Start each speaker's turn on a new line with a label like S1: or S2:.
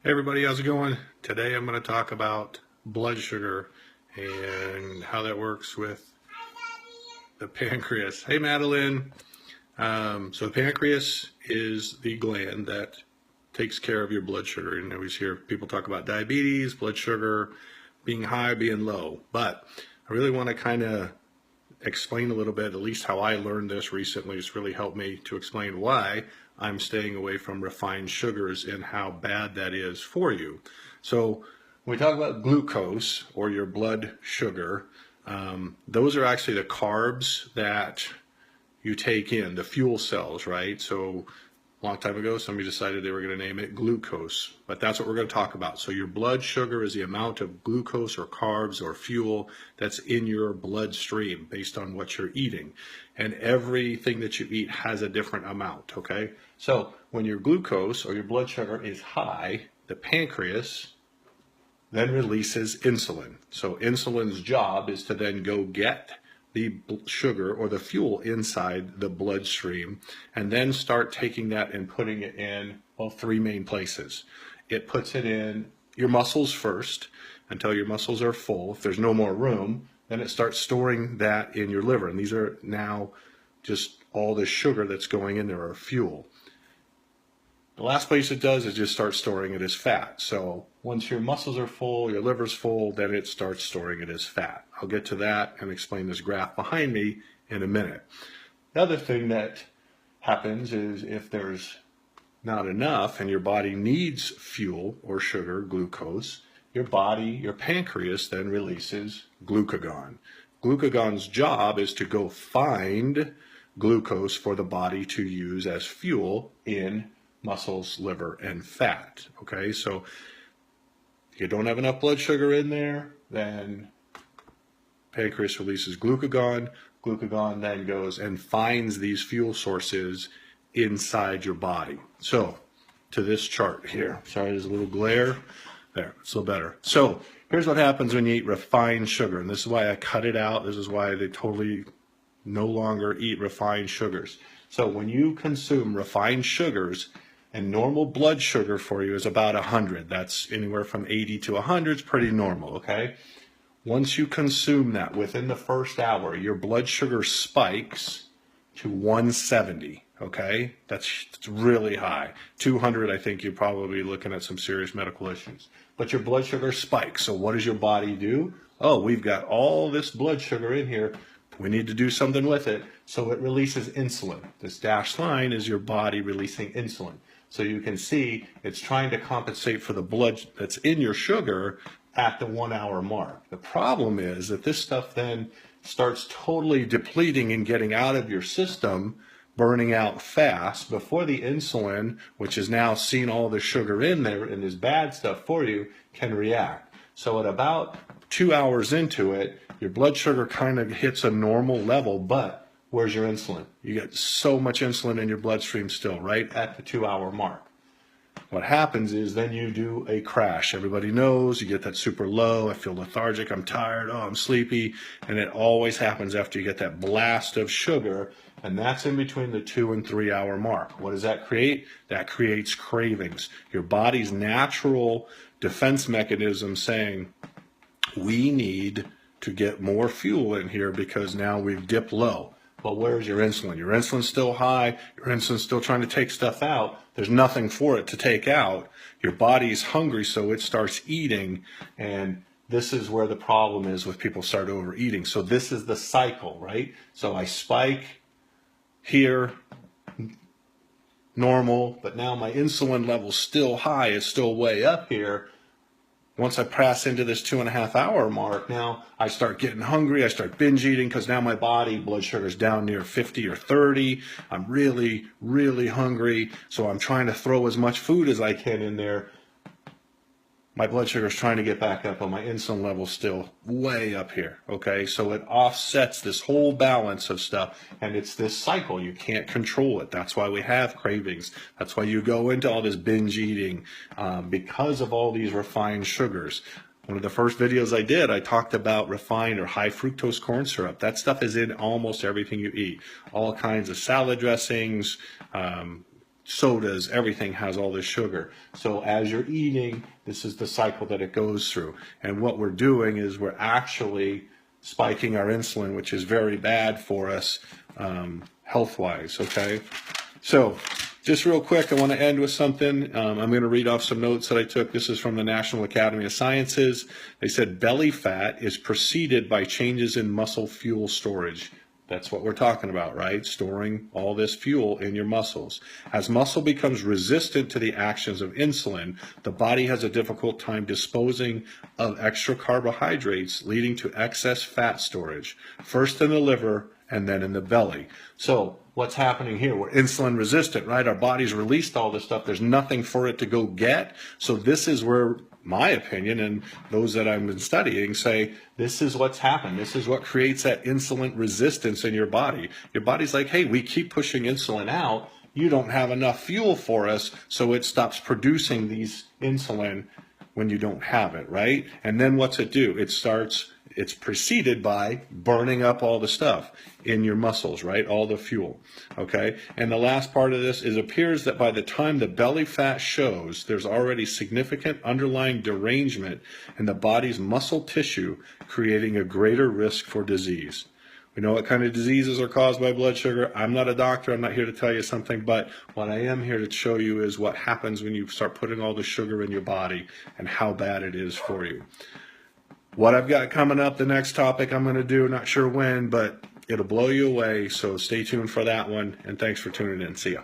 S1: Hey everybody, how's it going? Today I'm going to talk about blood sugar and how that works with the pancreas. Hey Madeline. So the pancreas is the gland that takes care of your blood sugar. And I always hear people talk about diabetes, blood sugar being high, being low. But I really want to kind of explain a little bit, at least how I learned this recently. It's really helped me to explain why I'm staying away from refined sugars and how bad that is for you. So when we talk about glucose or your blood sugar, those are actually the carbs that you take in, the fuel cells, right? So a long time ago, somebody decided they were going to name it glucose, but that's what we're going to talk about. So your blood sugar is the amount of glucose or carbs or fuel that's in your bloodstream based on what you're eating. And everything that you eat has a different amount, okay? So when your glucose or your blood sugar is high, the pancreas then releases insulin. So insulin's job is to then go get the sugar or the fuel inside the bloodstream and then start taking that and putting it in, well, three main places. It puts it in your muscles first until your muscles are full. If there's no more room, then it starts storing that in your liver. And these are now just all the sugar that's going in there or fuel. The last place it does is just start storing it as fat. So once your muscles are full, your liver's full, then it starts storing it as fat. I'll get to that and explain this graph behind me in a minute. The other thing that happens is if there's not enough and your body needs fuel or sugar, glucose, your pancreas then releases glucagon. Glucagon's job is to go find glucose for the body to use as fuel in muscles, liver, and fat. Okay, so if you don't have enough blood sugar in there, then pancreas releases glucagon. Glucagon then goes and finds these fuel sources inside your body. So to this chart here. Sorry, there's a little glare. There, it's a little better. So here's what happens when you eat refined sugar, and this is why I cut it out. This is why they totally no longer eat refined sugars. So when you consume refined sugars, and normal blood sugar for you is about 100. That's anywhere from 80 to 100 is pretty normal, okay? Once you consume that within the first hour, your blood sugar spikes to 170, okay? That's really high. 200, I think you're probably looking at some serious medical issues. But your blood sugar spikes. So what does your body do? Oh, we've got all this blood sugar in here. We need to do something with it. So it releases insulin. This dashed line is your body releasing insulin. So you can see it's trying to compensate for the blood that's in your sugar at the 1 hour mark. The problem is that this stuff then starts totally depleting and getting out of your system, burning out fast before the insulin, which has now seen all the sugar in there and is bad stuff for you, can react. So at about 2 hours into it, your blood sugar kind of hits a normal level, but where's your insulin? You get so much insulin in your bloodstream still, right at the 2 hour mark. What happens is then you do a crash. Everybody knows you get that super low. I feel lethargic. I'm tired. Oh, I'm sleepy. And it always happens after you get that blast of sugar. And that's in between the 2 and 3 hour mark. What does that create? That creates cravings. Your body's natural defense mechanism saying, we need to get more fuel in here because now we've dipped low. But where's your insulin? Your insulin's still high. Your insulin's still trying to take stuff out. There's nothing for it to take out. Your body's hungry, so it starts eating. And this is where the problem is with people start overeating. So this is the cycle, right? So I spike here, normal, but now my insulin level's still high. It's still way up here. Once I pass into this 2.5 hour mark, now I start getting hungry. I start binge eating because now my blood sugar is down near 50 or 30. I'm really, really hungry. So I'm trying to throw as much food as I can in there. My blood sugar is trying to get back up, but my insulin level is still way up here. Okay, so it offsets this whole balance of stuff, and it's this cycle. You can't control it. That's why we have cravings. That's why you go into all this binge eating because of all these refined sugars. One of the first videos I did, I talked about refined or high fructose corn syrup. That stuff is in almost everything you eat. All kinds of salad dressings, sodas, everything has all this sugar. So as you're eating, this is the cycle that it goes through. And what we're doing is we're actually spiking our insulin, which is very bad for us health-wise, okay? So just real quick, I want to end with something. I'm going to read off some notes that I took. This is from the National Academy of Sciences. They said belly fat is preceded by changes in muscle fuel storage. That's what we're talking about, right? Storing all this fuel in your muscles. As muscle becomes resistant to the actions of insulin, the body has a difficult time disposing of extra carbohydrates, leading to excess fat storage, first in the liver and then in the belly. So what's happening here? We're insulin resistant, right? Our body's released all this stuff. There's nothing for it to go get. So this is where, my opinion, and those that I've been studying say, this is what's happened. This is what creates that insulin resistance in your body. Your body's like, hey, we keep pushing insulin out. You don't have enough fuel for us, so it stops producing these insulin when you don't have it, right? And then what's it do? It's preceded by burning up all the stuff in your muscles, right? All the fuel, okay? And the last part of this is it appears that by the time the belly fat shows, there's already significant underlying derangement in the body's muscle tissue, creating a greater risk for disease. We know what kind of diseases are caused by blood sugar. I'm not a doctor. I'm not here to tell you something, but what I am here to show you is what happens when you start putting all the sugar in your body and how bad it is for you. What I've got coming up, the next topic I'm going to do, not sure when, but it'll blow you away. So stay tuned for that one. And thanks for tuning in. See ya.